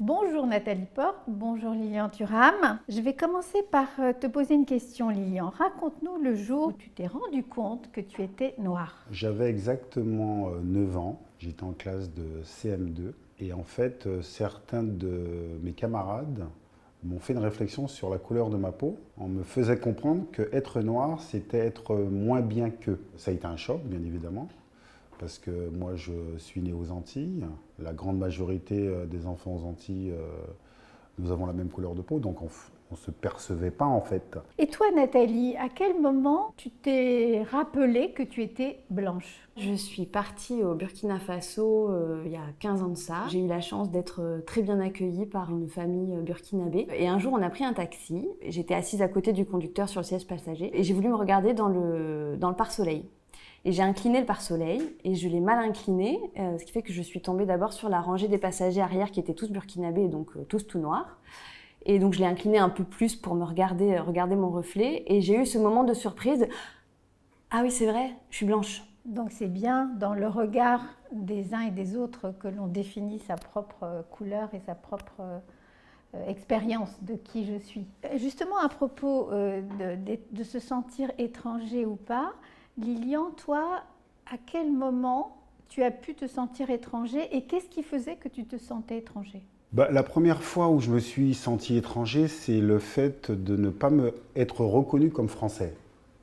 Bonjour Nathalie Porte, bonjour Lilian Thuram. Je vais commencer par te poser une question Lilian. Raconte-nous le jour où tu t'es rendu compte que tu étais noire. J'avais exactement 9 ans, j'étais en classe de CM2 et en fait certains de mes camarades m'ont fait une réflexion sur la couleur de ma peau. On me faisait comprendre que être noir c'était être moins bien qu'eux. Ça a été un choc bien évidemment. Parce que moi, je suis né aux Antilles. La grande majorité des enfants aux Antilles, nous avons la même couleur de peau, donc on ne se percevait pas en fait. Et toi Nathalie, à quel moment tu t'es rappelé que tu étais blanche? Je suis partie au Burkina Faso il y a 15 ans de ça. J'ai eu la chance d'être très bien accueillie par une famille burkinabé. Et un jour, on a pris un taxi. J'étais assise à côté du conducteur sur le siège passager et j'ai voulu me regarder dans le pare-soleil. Et j'ai incliné le pare-soleil et je l'ai mal incliné, ce qui fait que je suis tombée d'abord sur la rangée des passagers arrière qui étaient tous burkinabés, donc tous tout noirs. Et donc je l'ai incliné un peu plus pour me regarder mon reflet et j'ai eu ce moment de surprise. Ah oui, c'est vrai, je suis blanche. Donc c'est bien dans le regard des uns et des autres que l'on définit sa propre couleur et sa propre expérience de qui je suis. Justement à propos de se sentir étranger ou pas, Lilian, toi, à quel moment tu as pu te sentir étranger et qu'est-ce qui faisait que tu te sentais étranger? La première fois où je me suis senti étranger, c'est le fait de ne pas être reconnu comme français.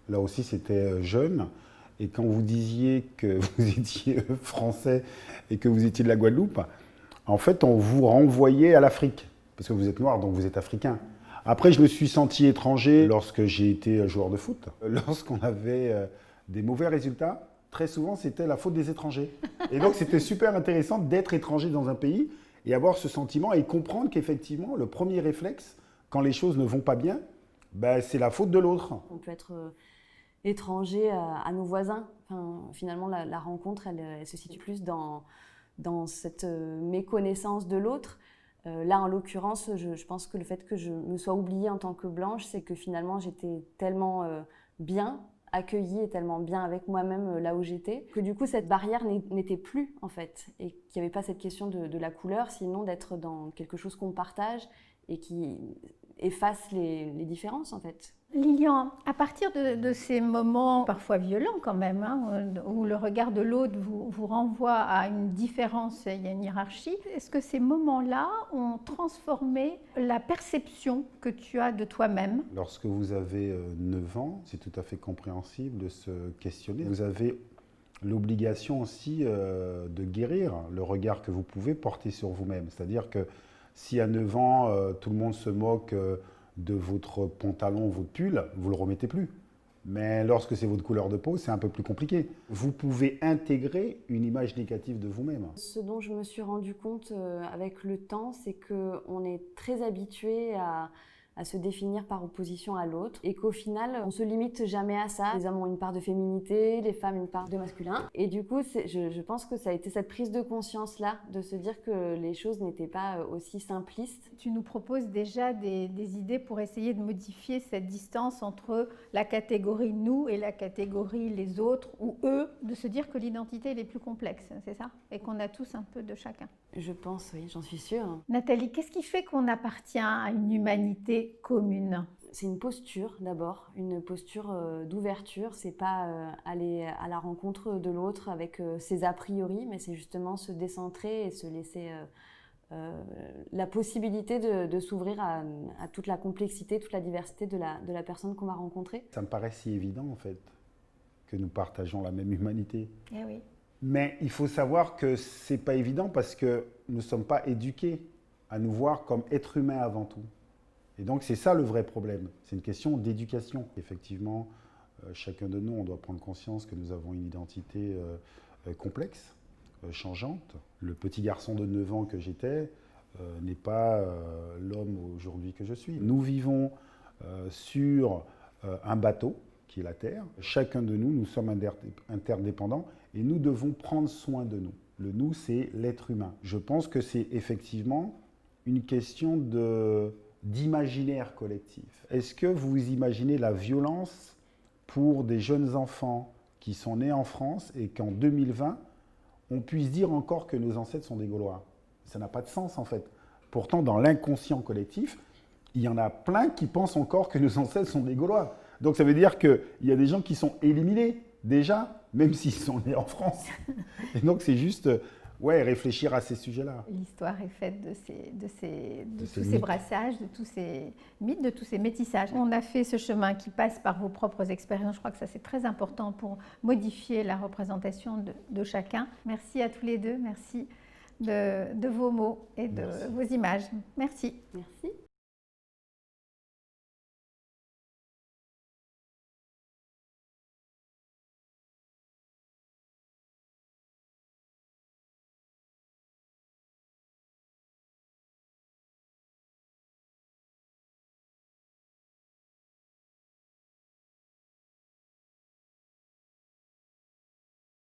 Là aussi, c'était jeune. Et quand vous disiez que vous étiez français et que vous étiez de la Guadeloupe, en fait, on vous renvoyait à l'Afrique. Parce que vous êtes noir, donc vous êtes africain. Après, je me suis senti étranger lorsque j'ai été joueur de foot. Lorsqu'on avait des mauvais résultats, très souvent, c'était la faute des étrangers. Et donc, c'était super intéressant d'être étranger dans un pays et avoir ce sentiment et comprendre qu'effectivement, le premier réflexe, quand les choses ne vont pas bien, c'est la faute de l'autre. On peut être étranger à nos voisins. Enfin, finalement, la rencontre, elle se situe plus dans cette méconnaissance de l'autre. Là, en l'occurrence, je pense que le fait que je me sois oubliée en tant que blanche, c'est que finalement, j'étais tellement bien accueillie et tellement bien avec moi-même là où j'étais, que du coup, cette barrière n'était plus, en fait, et qu'il n'y avait pas cette question de la couleur, sinon d'être dans quelque chose qu'on partage et qui efface les différences, en fait. Lilian, à partir de ces moments parfois violents quand même, hein, où le regard de l'autre vous renvoie à une différence, il y a une hiérarchie, est-ce que ces moments-là ont transformé la perception que tu as de toi-même? Lorsque vous avez 9 ans, c'est tout à fait compréhensible de se questionner. Vous avez l'obligation aussi de guérir le regard que vous pouvez porter sur vous-même. C'est-à-dire que si à 9 ans, tout le monde se moque de votre pantalon, votre pull, vous ne le remettez plus. Mais lorsque c'est votre couleur de peau, c'est un peu plus compliqué. Vous pouvez intégrer une image négative de vous-même. Ce dont je me suis rendu compte avec le temps, c'est qu'on est très habitué à se définir par opposition à l'autre et qu'au final, on ne se limite jamais à ça. Les hommes ont une part de féminité, les femmes une part de masculin. Et du coup, je pense que ça a été cette prise de conscience-là, de se dire que les choses n'étaient pas aussi simplistes. Tu nous proposes déjà des idées pour essayer de modifier cette distance entre la catégorie nous et la catégorie les autres ou eux, de se dire que l'identité elle est plus complexe, c'est ça? Et qu'on a tous un peu de chacun. Je pense, oui, j'en suis sûre. Nathalie, qu'est-ce qui fait qu'on appartient à une humanité commune? C'est une posture d'abord, une posture d'ouverture. C'est pas aller à la rencontre de l'autre avec ses a priori, mais c'est justement se décentrer et se laisser la possibilité de s'ouvrir à toute la complexité, toute la diversité de la personne qu'on va rencontrer. Ça me paraît si évident en fait, que nous partageons la même humanité. Eh oui. Mais il faut savoir que ce n'est pas évident parce que nous ne sommes pas éduqués à nous voir comme êtres humains avant tout. Et donc c'est ça le vrai problème, c'est une question d'éducation. Effectivement, chacun de nous, on doit prendre conscience que nous avons une identité complexe, changeante. Le petit garçon de 9 ans que j'étais n'est pas l'homme aujourd'hui que je suis. Nous vivons sur un bateau qui est la Terre. Chacun de nous, nous sommes interdépendants et nous devons prendre soin de nous. Le nous, c'est l'être humain. Je pense que c'est effectivement une question d'imaginaire collectif. Est-ce que vous imaginez la violence pour des jeunes enfants qui sont nés en France et qu'en 2020, on puisse dire encore que nos ancêtres sont des Gaulois? Ça n'a pas de sens en fait. Pourtant, dans l'inconscient collectif, il y en a plein qui pensent encore que nos ancêtres sont des Gaulois. Donc ça veut dire qu'il y a des gens qui sont éliminés déjà, même s'ils sont nés en France. Et donc c'est juste réfléchir à ces sujets-là. L'histoire est faite de tous ces mythes. brassages, de tous ces mythes, de tous ces métissages. On a fait ce chemin qui passe par vos propres expériences. Je crois que ça c'est très important pour modifier la représentation de chacun. Merci à tous les deux. Merci de vos mots et de vos images. Merci. Merci.